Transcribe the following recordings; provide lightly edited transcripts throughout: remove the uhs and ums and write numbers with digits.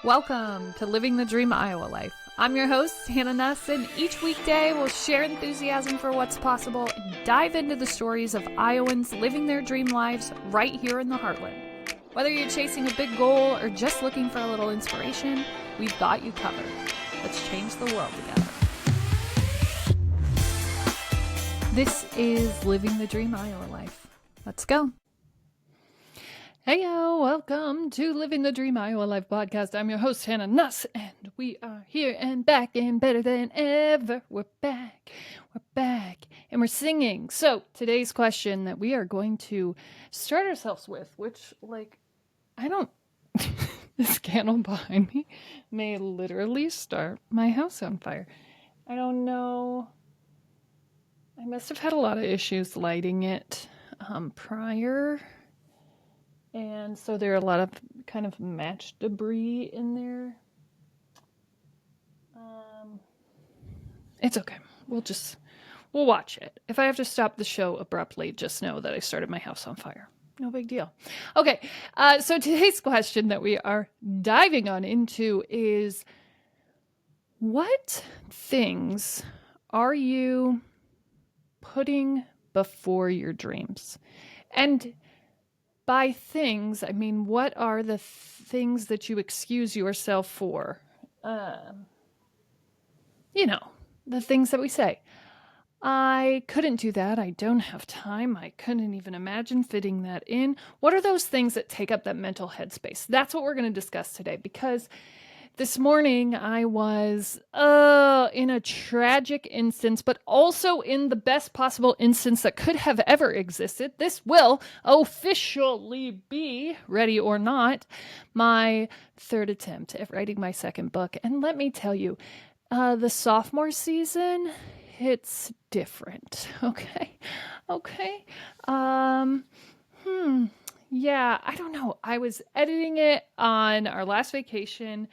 Welcome to Living the Dream Iowa Life. I'm your host, Hannah Nuss, and each weekday we'll share enthusiasm for what's possible and dive into the stories of Iowans living their dream lives right here in the heartland. Whether you're chasing a big goal or just looking for a little inspiration, we've got you covered. Let's change the world together. This is Living the Dream Iowa Life. Let's go. Heyo, welcome to Living the Dream Iowa Life podcast. I'm your host, Hannah Nuss, and we are here and back and better than ever. We're back, and we're singing. So today's question that we are going to start ourselves with, which, this candle behind me may literally start my house on fire. I don't know. I must have had a lot of issues lighting it prior. And so there are a lot of kind of match debris in there. It's okay. We'll watch it. If I have to stop the show abruptly, just know that I started my house on fire. No big deal. Okay, so today's question that we are diving on into is, what things are you putting before your dreams? And by things, I mean, what are the things that you excuse yourself for? The things that we say. I couldn't do that. I don't have time. I couldn't even imagine fitting that in. What are those things that take up that mental headspace? That's what we're going to discuss today, because this morning I was in a tragic instance, but also in the best possible instance that could have ever existed. This will officially be, ready or not, my third attempt at writing my second book. And let me tell you, the sophomore season, it's different. Okay. Yeah, I don't know. I was editing it on our last vacation.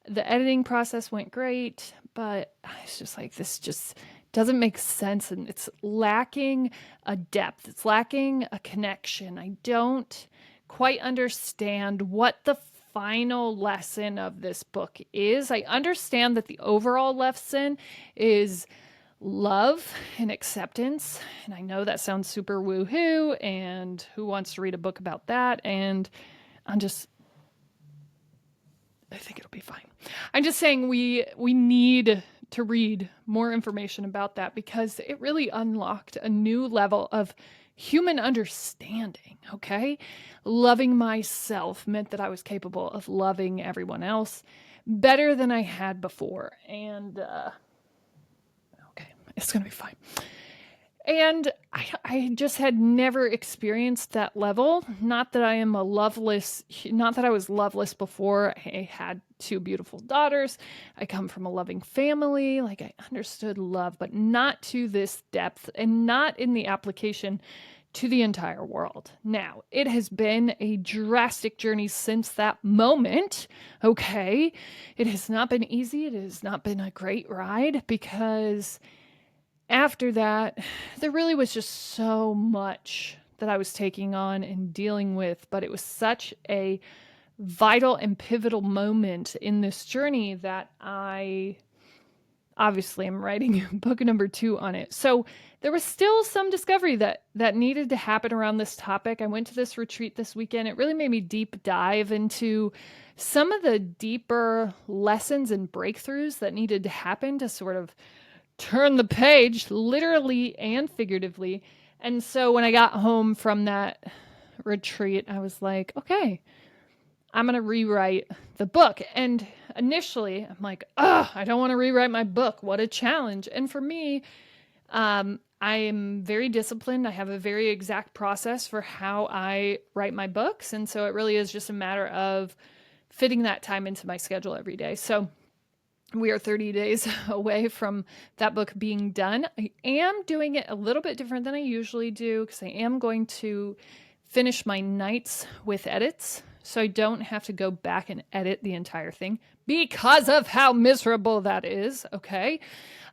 The editing process went great, but I was just like, this just doesn't make sense, and it's lacking a depth. It's lacking a connection. I don't quite understand what the final lesson of this book is. I understand that the overall lesson is love and acceptance, and I know that sounds super woohoo, and who wants to read a book about that? And I think it'll be fine. I'm just saying we need to read more information about that, because it really unlocked a new level of human understanding, okay? Loving myself meant that I was capable of loving everyone else better than I had before. And, okay, it's going to be fine. And I just had never experienced that level. Not that I was loveless before. I had two beautiful daughters. I come from a loving family. Like, I understood love, but not to this depth, and not in the application to the entire world. Now, it has been a drastic journey since that moment, okay? It has not been easy. It has not been a great ride, because after that, there really was just so much that I was taking on and dealing with, but it was such a vital and pivotal moment in this journey that I obviously am writing book number 2 on it. So there was still some discovery that needed to happen around this topic. I went to this retreat this weekend. It really made me deep dive into some of the deeper lessons and breakthroughs that needed to happen to sort of turn the page, literally and figuratively. And so when I got home from that retreat, I was like, okay, I'm going to rewrite the book. And initially, I'm like, I don't want to rewrite my book. What a challenge. And for me, I am very disciplined. I have a very exact process for how I write my books. And so it really is just a matter of fitting that time into my schedule every day. So we are 30 days away from that book being done. I am doing it a little bit different than I usually do, because I am going to finish my nights with edits, so I don't have to go back and edit the entire thing, because of how miserable that is, okay?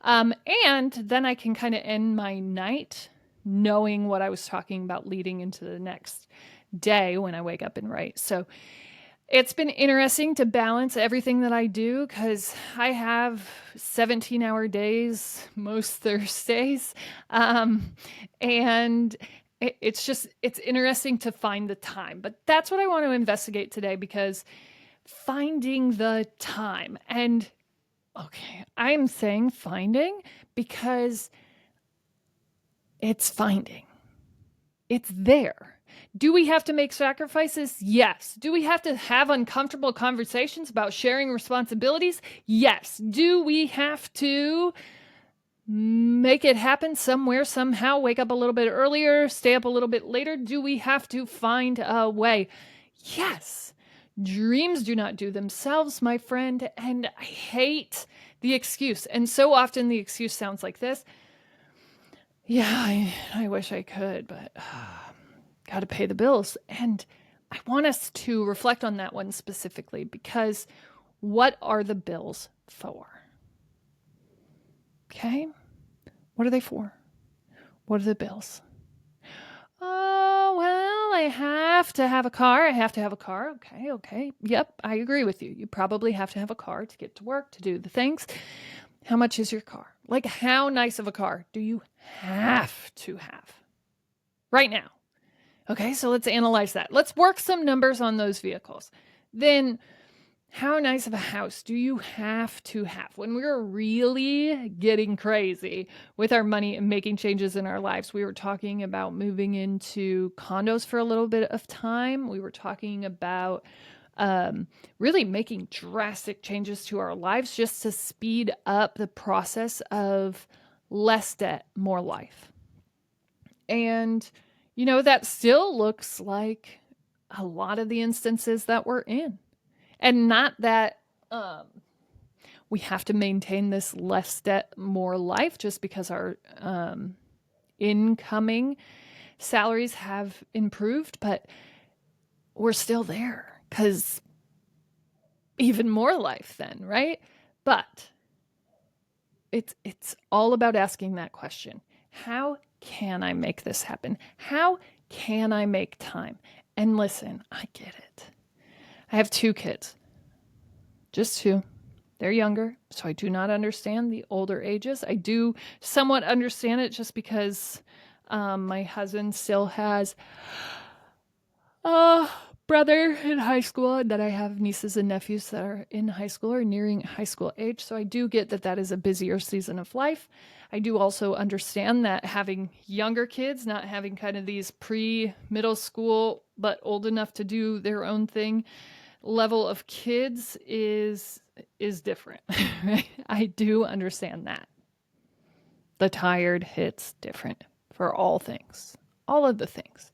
And then I can kind of end my night knowing what I was talking about leading into the next day when I wake up and write. So It's been interesting to balance everything that I do because I have 17-hour days most Thursdays. Um, and it's interesting to find the time. But that's what I want to investigate today because finding the time. And okay, I'm saying finding because it's finding. It's there. Do we have to make sacrifices? Yes. Do we have to have uncomfortable conversations about sharing responsibilities? Yes. Do we have to make it happen somewhere, somehow, wake up a little bit earlier, stay up a little bit later? Do we have to find a way? Yes. Dreams do not do themselves, my friend. And I hate the excuse. And so often the excuse sounds like this. Yeah, I wish I could, but got to pay the bills. And I want us to reflect on that one specifically because what are the bills for? Okay. What are they for? What are the bills? Oh, well, I have to have a car. I have to have a car. Okay, okay. Yep, I agree with you. You probably have to have a car to get to work, to do the things. How much is your car? Like, how nice of a car do you have to have right now? Okay, so let's analyze that. Let's work some numbers on those vehicles. Then, how nice of a house do you have to have? When we were really getting crazy with our money and making changes in our lives, we were talking about moving into condos for a little bit of time. We were talking about really making drastic changes to our lives just to speed up the process of less debt, more life. And, that still looks like a lot of the instances that we're in. And not that we have to maintain this less debt, more life just because our incoming salaries have improved, but we're still there because even more life then, right? But it's all about asking that question. How can I make this happen? How can I make time? And listen, I get it. I have 2 kids. Just 2. They're younger, so I do not understand the older ages. I do somewhat understand it just because my husband still has a brother in high school, and that I have nieces and nephews that are in high school or nearing high school age. So I do get that that is a busier season of life. I do also understand that having younger kids, not having kind of these pre-middle school but old enough to do their own thing level of kids is different. Right? I do understand that. The tired hits different for all things, all of the things.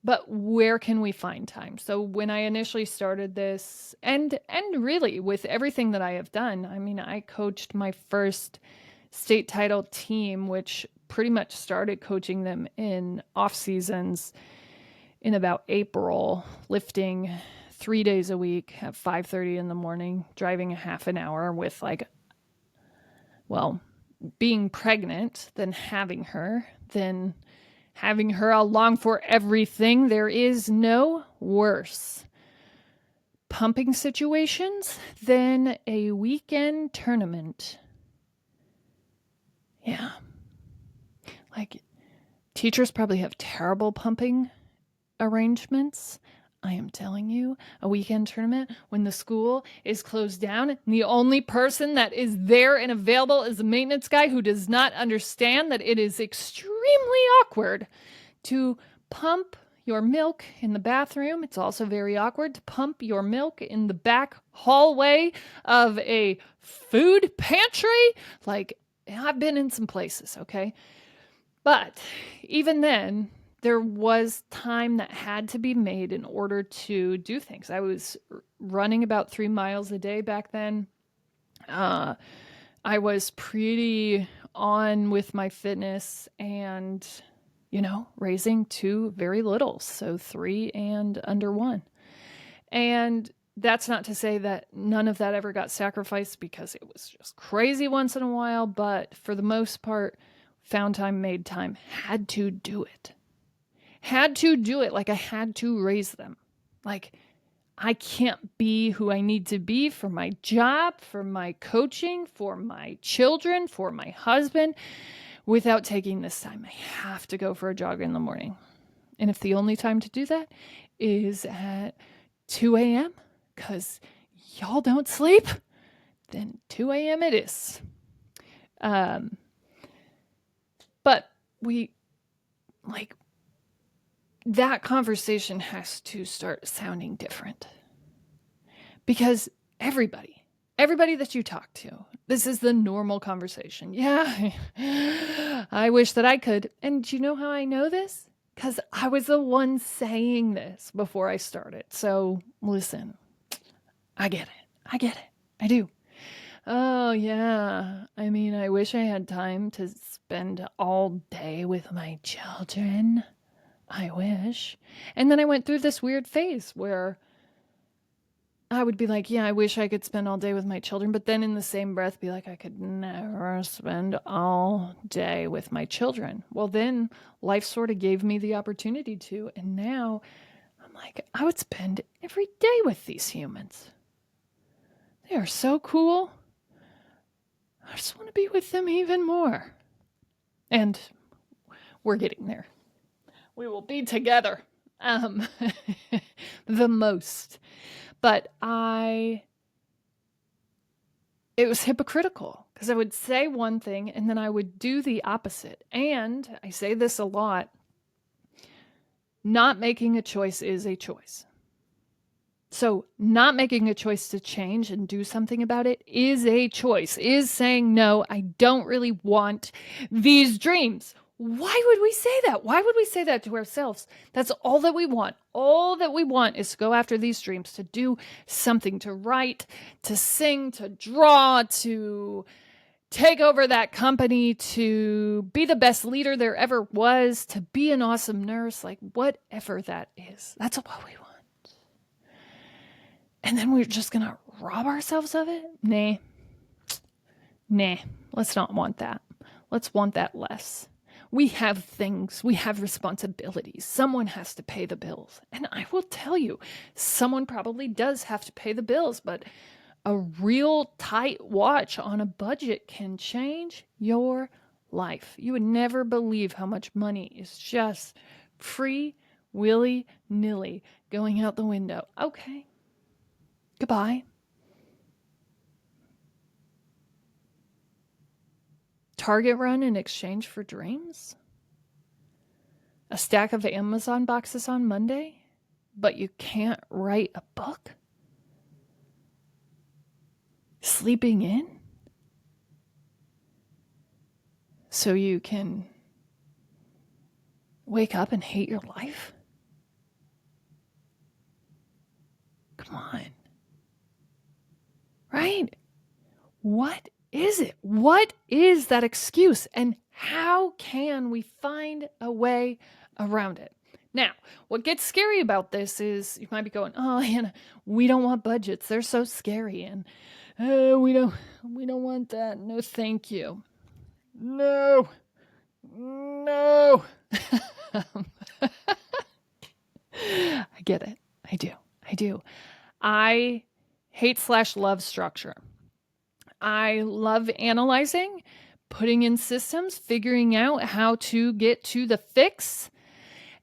But where can we find time? So when I initially started this, and really with everything that I have done, I mean, I coached my first state title team, which pretty much started coaching them in off seasons in about April, lifting 3 days a week at 5:30 in the morning, driving a half an hour with being pregnant, then having her along for everything. There is no worse pumping situations than a weekend tournament. Yeah. Like, teachers probably have terrible pumping arrangements. I am telling you, a weekend tournament when the school is closed down and the only person that is there and available is a maintenance guy who does not understand that it is extremely awkward to pump your milk in the bathroom. It's also very awkward to pump your milk in the back hallway of a food pantry. Like, I've been in some places, okay? But even then, there was time that had to be made in order to do things. I was running about 3 miles a day back then. I was pretty on with my fitness and, raising 2 very little, so 3 and under 1. And that's not to say that none of that ever got sacrificed because it was just crazy once in a while, but for the most part, found time, made time, had to do it. Had to do it like I had to raise them. Like, I can't be who I need to be for my job, for my coaching, for my children, for my husband without taking this time. I have to go for a jog in the morning. And if the only time to do that is at 2 a.m., because y'all don't sleep, then 2 a.m. it is. But that conversation has to start sounding different. Because everybody that you talk to, this is the normal conversation. Yeah, I wish that I could. And do you know how I know this? Because I was the one saying this before I started. So listen, I get it. I do. Oh, yeah. I mean, I wish I had time to spend all day with my children. I wish. And then I went through this weird phase where I would be like, yeah, I wish I could spend all day with my children. But then in the same breath, be like, I could never spend all day with my children. Well, then life sort of gave me the opportunity to. And now I'm like, I would spend every day with these humans. They are so cool. I just want to be with them even more. And we're getting there. We will be together the most. But it was hypocritical because I would say one thing and then I would do the opposite. And I say this a lot, not making a choice is a choice. So not making a choice to change and do something about it is a choice, is saying, no, I don't really want these dreams. Why would we say that? Why would we say that to ourselves? That's all that we want. All that we want is to go after these dreams, to do something, to write, to sing, to draw, to take over that company, to be the best leader there ever was, to be an awesome nurse, like whatever that is. That's what we want. And then we're just going to rob ourselves of it? Nah, let's not want that. Let's want that less. We have things, we have responsibilities. Someone has to pay the bills. And I will tell you, someone probably does have to pay the bills, but a real tight watch on a budget can change your life. You would never believe how much money is just free, willy-nilly going out the window. Okay. Goodbye. Target run in exchange for dreams? A stack of Amazon boxes on Monday, but you can't write a book? Sleeping in? So you can wake up and hate your life? Come on. Right? What is it? What is that excuse? And how can we find a way around it? Now, what gets scary about this is you might be going, oh, Hannah, we don't want budgets. They're so scary. And we don't want that. No, thank you. No. I get it. I do. I hate/love structure. I love analyzing, putting in systems, figuring out how to get to the fix.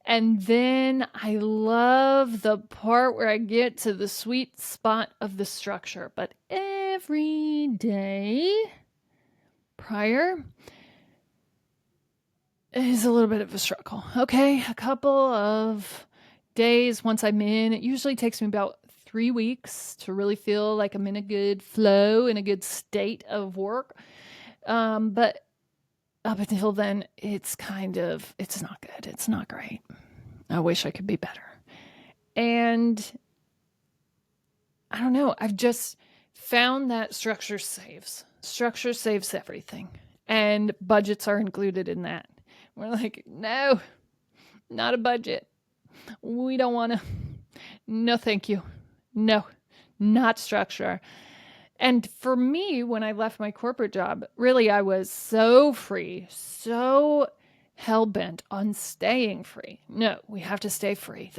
And then I love the part where I get to the sweet spot of the structure. But every day prior is a little bit of a struggle. Okay, a couple of days once I'm in, it usually takes me about 3 weeks to really feel like I'm in a good flow, in a good state of work. But up until then, it's not good. It's not great. I wish I could be better. And I don't know. I've just found that structure saves. Structure saves everything. And budgets are included in that. We're like, no, not a budget. We don't want to. No, thank you. No, not structure. And for me, when I left my corporate job, really, I was so free, so hell-bent on staying free. No, we have to stay free.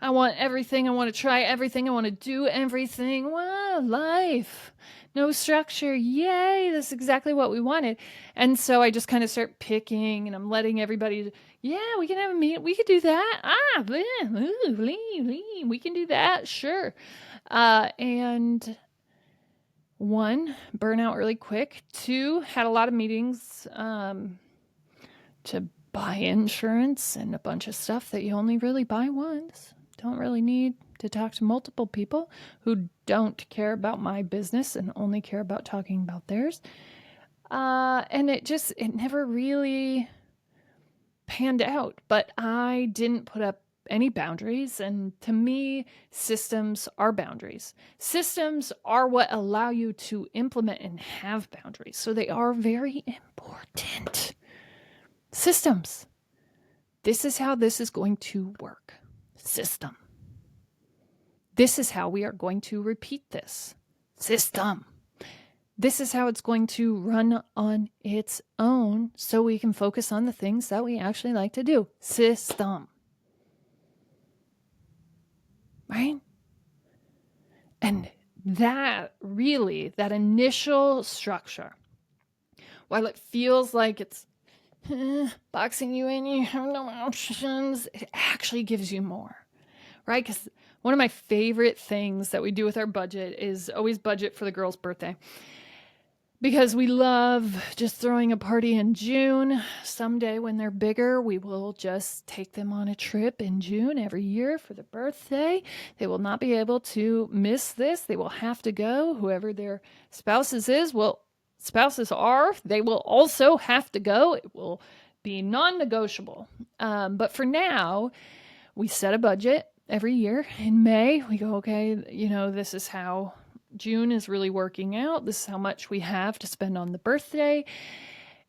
I want everything. I want to try everything. I want to do everything. Wow, life. No structure. Yay. That's exactly what we wanted. And so I just kind of start picking and I'm letting everybody, yeah, we can have a meeting. We could do that. We can do that. Sure. And one, burn out really quick. Two, had a lot of meetings to buy insurance and a bunch of stuff that you only really buy once. Don't really need to talk to multiple people who don't care about my business and only care about talking about theirs. And it never really panned out, but I didn't put up any boundaries. And to me, systems are boundaries. Systems are what allow you to implement and have boundaries. So they are very important. Systems. This is how this is going to work. System. This is how we are going to repeat this. System. This is how it's going to run on its own so we can focus on the things that we actually like to do. System. Right? And that initial structure, while it feels like it's boxing you in, you have no options, it actually gives you more, right? Because one of my favorite things that we do with our budget is always budget for the girl's birthday. Because we love just throwing a party in June. Someday when they're bigger, we will just take them on a trip in June every year for their birthday. They will not be able to miss this. They will have to go. Whoever their spouses are, they will also have to go. It will be non-negotiable. But for now, we set a budget every year. In May, we go, okay, this is how June is really working out. This is how much we have to spend on the birthday.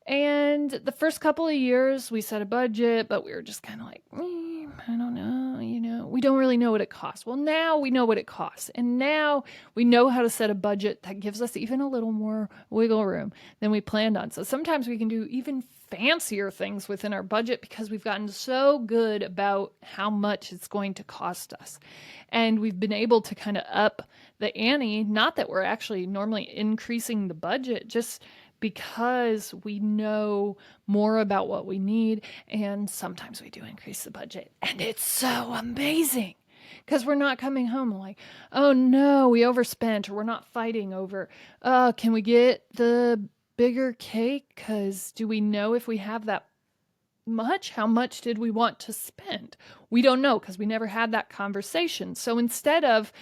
And the first couple of years, we set a budget, but we were just kind of like, I don't know, we don't really know what it costs. Well, now we know what it costs. And now we know how to set a budget that gives us even a little more wiggle room than we planned on. So sometimes we can do even fancier things within our budget because we've gotten so good about how much it's going to cost us. And we've been able to kind of up the ante, not that we're actually normally increasing the budget, just because we know more about what we need. And sometimes we do increase the budget. And it's so amazing because we're not coming home like, oh no, we overspent, or we're not fighting over, can we get the bigger cake? Because do we know if we have that much? How much did we want to spend? We don't know because we never had that conversation. So instead of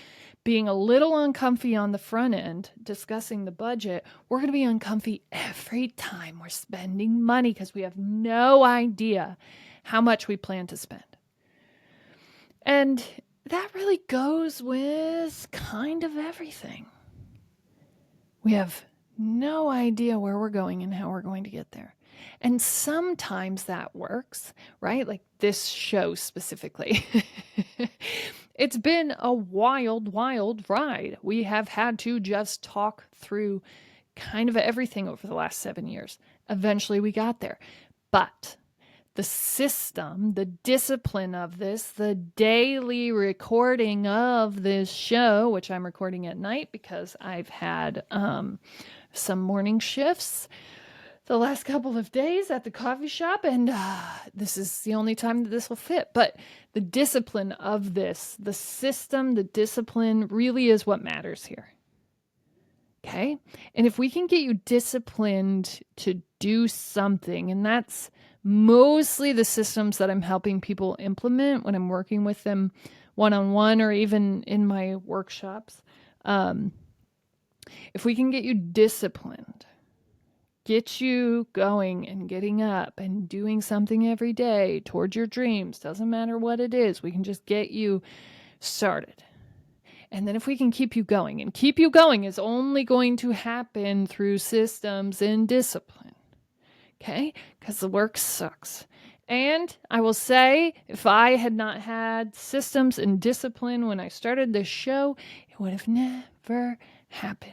being a little uncomfy on the front end, discussing the budget, we're going to be uncomfy every time we're spending money because we have no idea how much we plan to spend. And that really goes with kind of everything. We have no idea where we're going and how we're going to get there. And sometimes that works, right? Like this show specifically. It's been a wild, wild ride. We have had to just talk through kind of everything over the last 7 years. Eventually we got there. But the system, the discipline of this, the daily recording of this show, which I'm recording at night because I've had some morning shifts the last couple of days at the coffee shop, and this is the only time that this will fit. But the discipline of this, the system, the discipline really is what matters here. Okay? And if we can get you disciplined to do something, and that's mostly the systems that I'm helping people implement when I'm working with them one-on-one or even in my workshops. If we can get you disciplined, get you going and getting up and doing something every day towards your dreams, doesn't matter what it is, we can just get you started. And then if we can keep you going, and keep you going is only going to happen through systems and discipline. Okay? Because the work sucks. And I will say, if I had not had systems and discipline when I started this show, it would have never happened.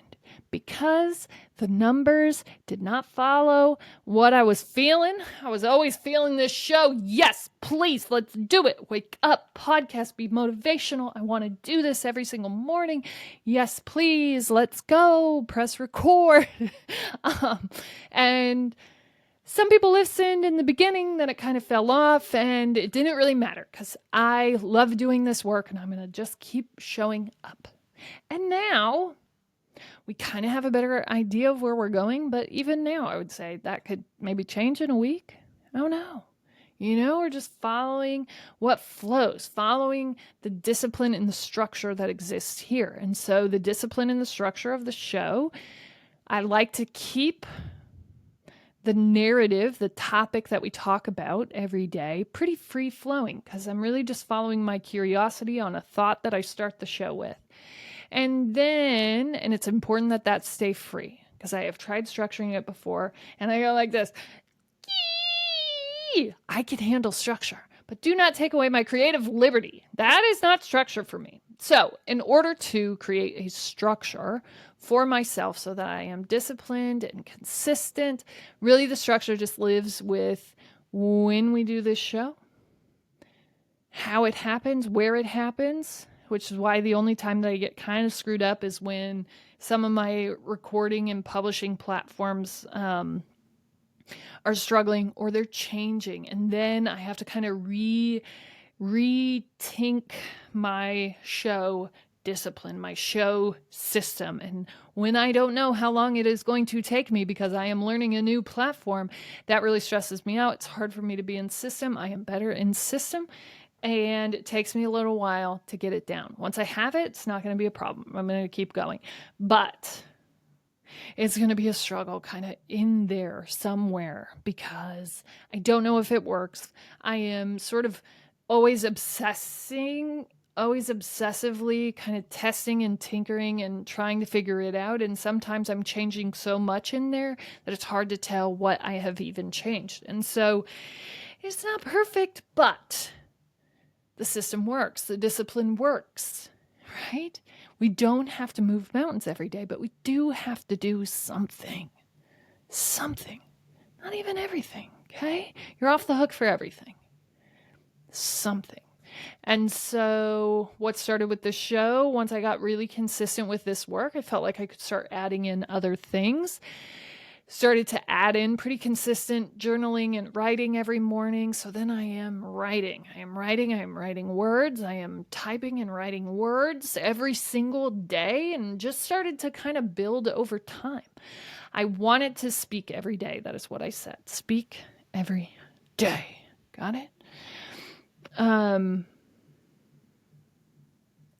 because the numbers did not follow what I was feeling. I was always feeling this show. Yes, please, let's do it. Wake up, podcast, be motivational. I want to do this every single morning. Yes, please, let's go. Press record. And some people listened in the beginning, then it kind of fell off, and it didn't really matter because I love doing this work and I'm going to just keep showing up. And now we kind of have a better idea of where we're going, but even now I would say that could maybe change in a week. I don't know. We're just following what flows, following the discipline and the structure that exists here. And so the discipline and the structure of the show, I like to keep the narrative, the topic that we talk about every day, pretty free flowing because I'm really just following my curiosity on a thought that I start the show with. And it's important that that stay free because I have tried structuring it before and I go like this. I can handle structure, but do not take away my creative liberty. That is not structure for me. So in order to create a structure for myself so that I am disciplined and consistent, really the structure just lives with when we do this show, how it happens, where it happens, which is why the only time that I get kind of screwed up is when some of my recording and publishing platforms are struggling or they're changing. And then I have to kind of rethink my show discipline, my show system. And when I don't know how long it is going to take me because I am learning a new platform, that really stresses me out. It's hard for me to be in system. I am better in system. And it takes me a little while to get it down. Once I have it, it's not going to be a problem. I'm going to keep going. But it's going to be a struggle kind of in there somewhere because I don't know if it works. I am sort of always obsessively kind of testing and tinkering and trying to figure it out. And sometimes I'm changing so much in there that it's hard to tell what I have even changed. And so it's not perfect, but the system works. The discipline works, right? We don't have to move mountains every day, but we do have to do something. Something. Not even everything, okay? You're off the hook for everything. Something. And so what started with this show, once I got really consistent with this work, I felt like I could start adding in other things. Started to add in pretty consistent journaling and writing every morning. So then I am writing words. I am typing and writing words every single day and just started to kind of build over time. I wanted to speak every day. That is what I said. Speak every day. Got it?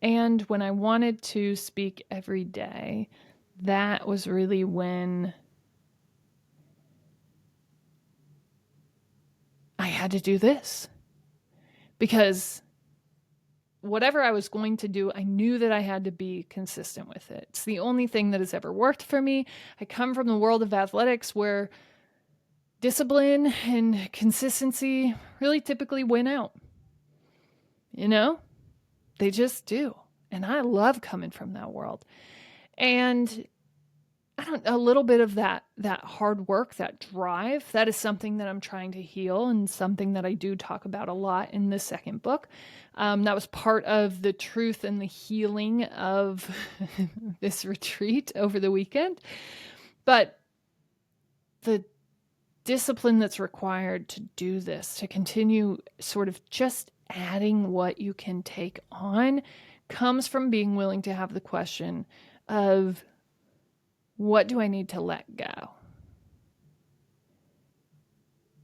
And when I wanted to speak every day, that was really when I had to do this. Because whatever I was going to do, I knew that I had to be consistent with it. It's the only thing that has ever worked for me. I come from the world of athletics where discipline and consistency really typically win out. They just do. And I love coming from that world. And a little bit of that hard work, that drive, that is something that I'm trying to heal and something that I do talk about a lot in the second book. That was part of the truth and the healing of this retreat over the weekend. But the discipline that's required to do this, to continue sort of just adding what you can take on, comes from being willing to have the question of, what do I need to let go?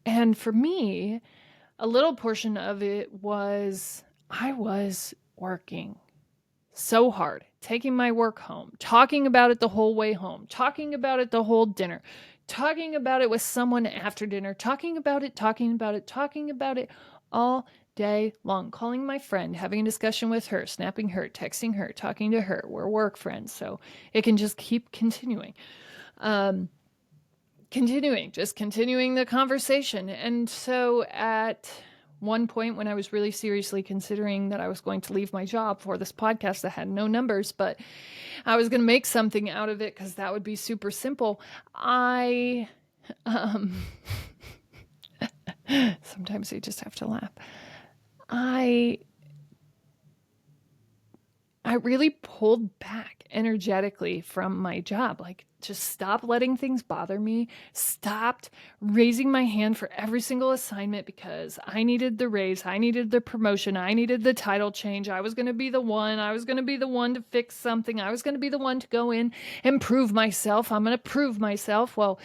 And for me, a little portion of it was I was working so hard, taking my work home, talking about it the whole way home, talking about it the whole dinner, talking about it with someone after dinner, talking about it all day long, calling my friend, having a discussion with her, snapping her, texting her, talking to her. We're work friends, so it can just keep continuing. Continuing the conversation. And so at one point when I was really seriously considering that I was going to leave my job for this podcast that had no numbers, but I was going to make something out of it because that would be super simple. Um, sometimes you just have to laugh. I really pulled back energetically from my job. Like, just stop letting things bother me. Stopped raising my hand for every single assignment because I needed the raise. I needed the promotion. I needed the title change. I was going to be the one. I was going to be the one to fix something. I was going to be the one to go in and prove myself. I'm going to prove myself. Well,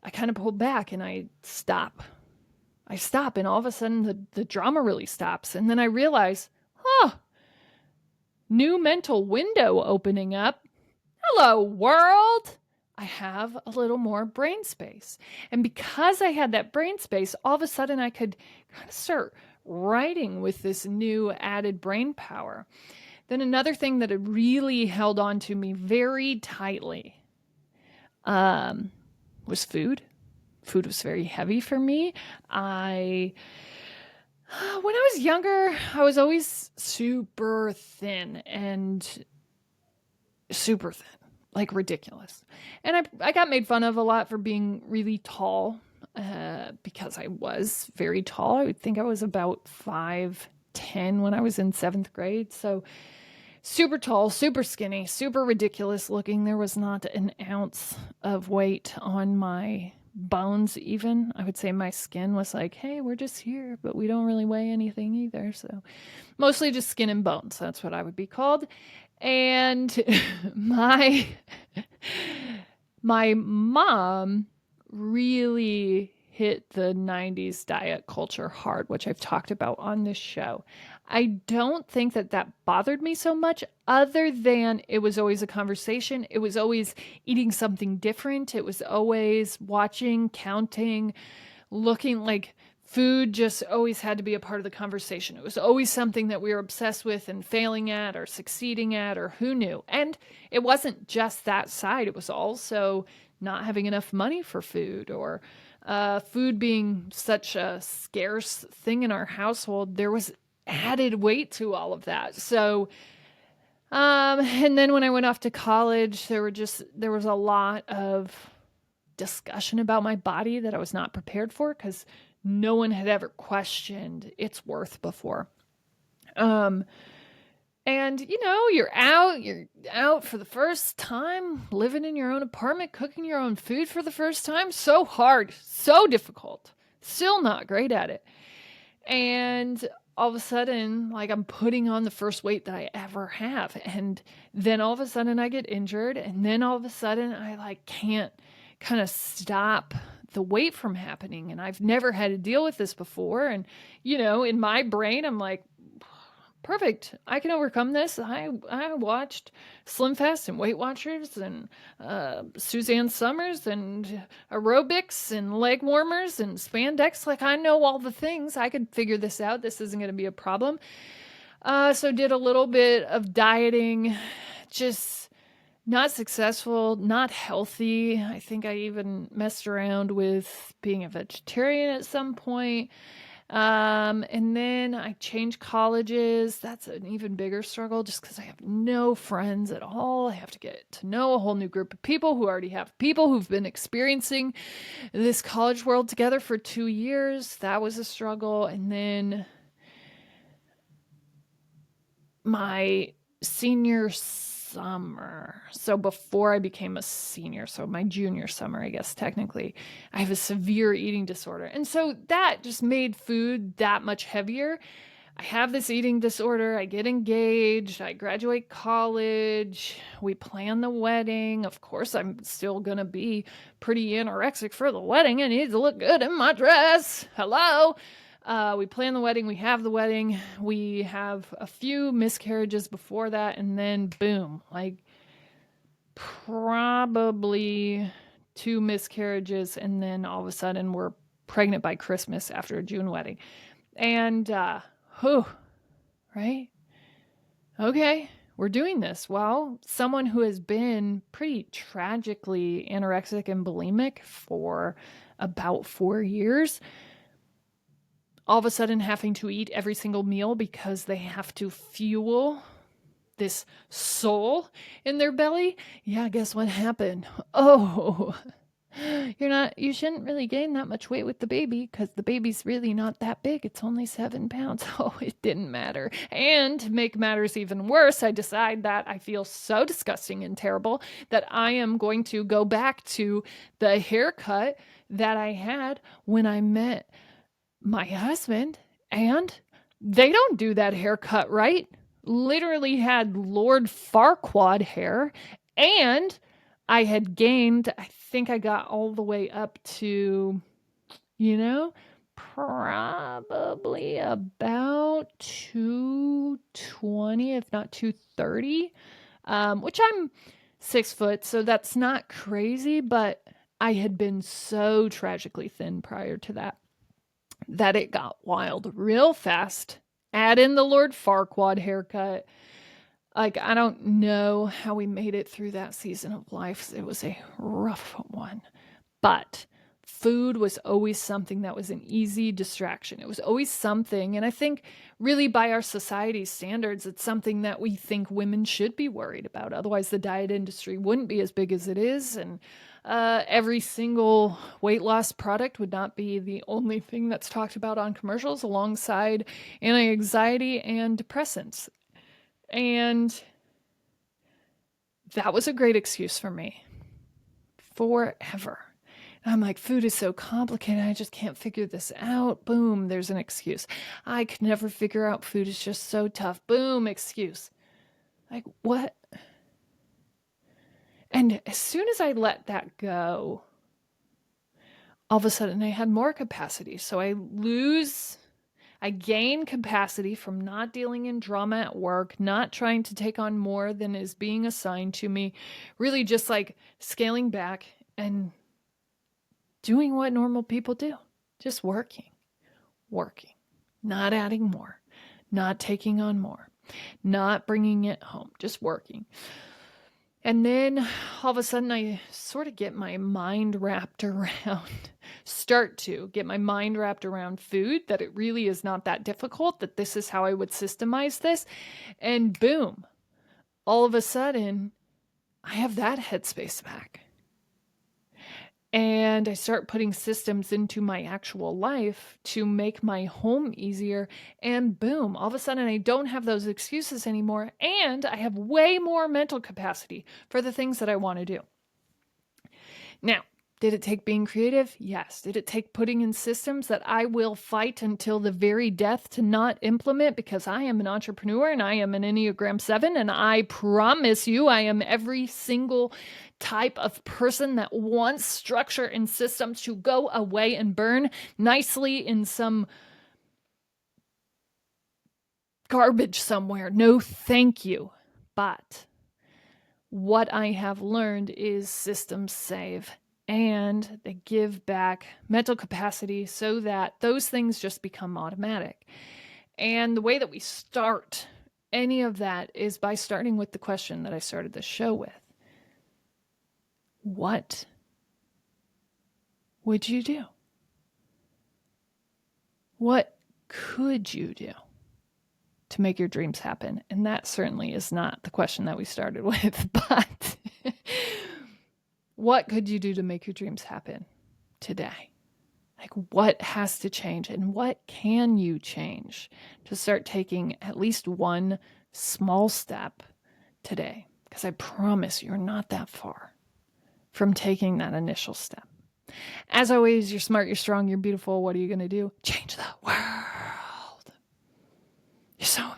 I kind of pulled back and I stop. And all of a sudden the drama really stops. And then I realize, new mental window opening up. Hello, world. I have a little more brain space. And because I had that brain space, all of a sudden I could kind of start writing with this new added brain power. Then another thing that had really held on to me very tightly was food. Food was very heavy for me. When I was younger, I was always super thin, like ridiculous. And I got made fun of a lot for being really tall because I was very tall. I would think I was about 5'10" when I was in 7th grade. So super tall, super skinny, super ridiculous looking. There was not an ounce of weight on my bones even. I would say my skin was like, hey, we're just here, but we don't really weigh anything either. So mostly just skin and bones. That's what I would be called. And my mom really hit the 90s diet culture hard, which I've talked about on this show. I don't think that bothered me so much, other than it was always a conversation. It was always eating something different. It was always watching, counting, looking. Like, food just always had to be a part of the conversation. It was always something that we were obsessed with and failing at or succeeding at, or who knew. And it wasn't just that side. It was also not having enough money for food, or food being such a scarce thing in our household. There was added weight to all of that. So, and then when I went off to college, there was a lot of discussion about my body that I was not prepared for, because no one had ever questioned its worth before. And you're out for the first time, living in your own apartment, cooking your own food for the first time. So hard, so difficult, still not great at it. And all of a sudden, like, I'm putting on the first weight that I ever have. And then all of a sudden I get injured. And then all of a sudden I can't kind of stop the weight from happening. And I've never had to deal with this before. And, in my brain, I'm like, perfect, I can overcome this. I watched Slim Fast and Weight Watchers and Suzanne Summers and aerobics and leg warmers and spandex. Like, I know all the things. I could figure this out. This isn't going to be a problem. So did a little bit of dieting, just not successful, not healthy. I think I even messed around with being a vegetarian at some point. And then I changed colleges. That's an even bigger struggle, just because I have no friends at all. I have to get to know a whole new group of people who already have people who've been experiencing this college world together for 2 years. That was a struggle. And then my senior summer, so before I became a senior, so my junior summer, I guess technically, I have a severe eating disorder. And so that just made food that much heavier. I have this eating disorder. I get engaged. I graduate college. We plan the wedding. Of course, I'm still going to be pretty anorexic for the wedding. I need to look good in my dress. Hello. We plan the wedding. We have the wedding. We have a few miscarriages before that. And then boom, like probably 2 miscarriages. And then all of a sudden we're pregnant by Christmas after a June wedding. And, right? Okay, we're doing this. Well, someone who has been pretty tragically anorexic and bulimic for about 4 years, all of a sudden having to eat every single meal because they have to fuel this soul in their belly. Yeah, guess what happened? Oh, you shouldn't really gain that much weight with the baby because the baby's really not that big. It's only 7 pounds. Oh, it didn't matter. And to make matters even worse, I decide that I feel so disgusting and terrible that I am going to go back to the haircut that I had when I met my husband. And they don't do that haircut right. Literally had Lord Farquaad hair, and I had gained, I think I got all the way up to, probably about 220, if not 230, which I'm 6 foot, so that's not crazy, but I had been so tragically thin prior to that it got wild real fast. Add in the Lord Farquaad haircut. Like, I don't know how we made it through that season of life. It was a rough one. But food was always something that was an easy distraction. It was always something. And I think, really, by our society's standards, it's something that we think women should be worried about. Otherwise, the diet industry wouldn't be as big as it is. And every single weight loss product would not be the only thing that's talked about on commercials alongside anti-anxiety and depressants. And that was a great excuse for me forever. And I'm like, food is so complicated. I just can't figure this out. Boom, there's an excuse. I could never figure out food is just so tough. Boom, excuse. Like, what? And as soon as I let that go, all of a sudden I had more capacity. So I gain capacity from not dealing in drama at work, not trying to take on more than is being assigned to me, really just like scaling back and doing what normal people do, just working, not adding more, not taking on more, not bringing it home, just working. And then all of a sudden I sort of get my mind wrapped around, start to get my mind wrapped around food, that it really is not that difficult, that this is how I would systemize this. And boom, all of a sudden I have that headspace back. And I start putting systems into my actual life to make my home easier. And boom, all of a sudden I don't have those excuses anymore. And I have way more mental capacity for the things that I want to do. Now, did it take being creative? Yes. Did it take putting in systems that I will fight until the very death to not implement, because I am an entrepreneur and I am an Enneagram 7, and I promise you I am every single type of person that wants structure and systems to go away and burn nicely in some garbage somewhere. No, thank you. But what I have learned is systems save, and they give back mental capacity so that those things just become automatic. And the way that we start any of that is by starting with the question that I started the show with. What would you do? What could you do to make your dreams happen? And that certainly is not the question that we started with, but what could you do to make your dreams happen today? Like, what has to change, and what can you change to start taking at least one small step today? Because I promise you're not that far from taking that initial step. As always, you're smart, you're strong, you're beautiful. What are you going to do? Change the world. You're so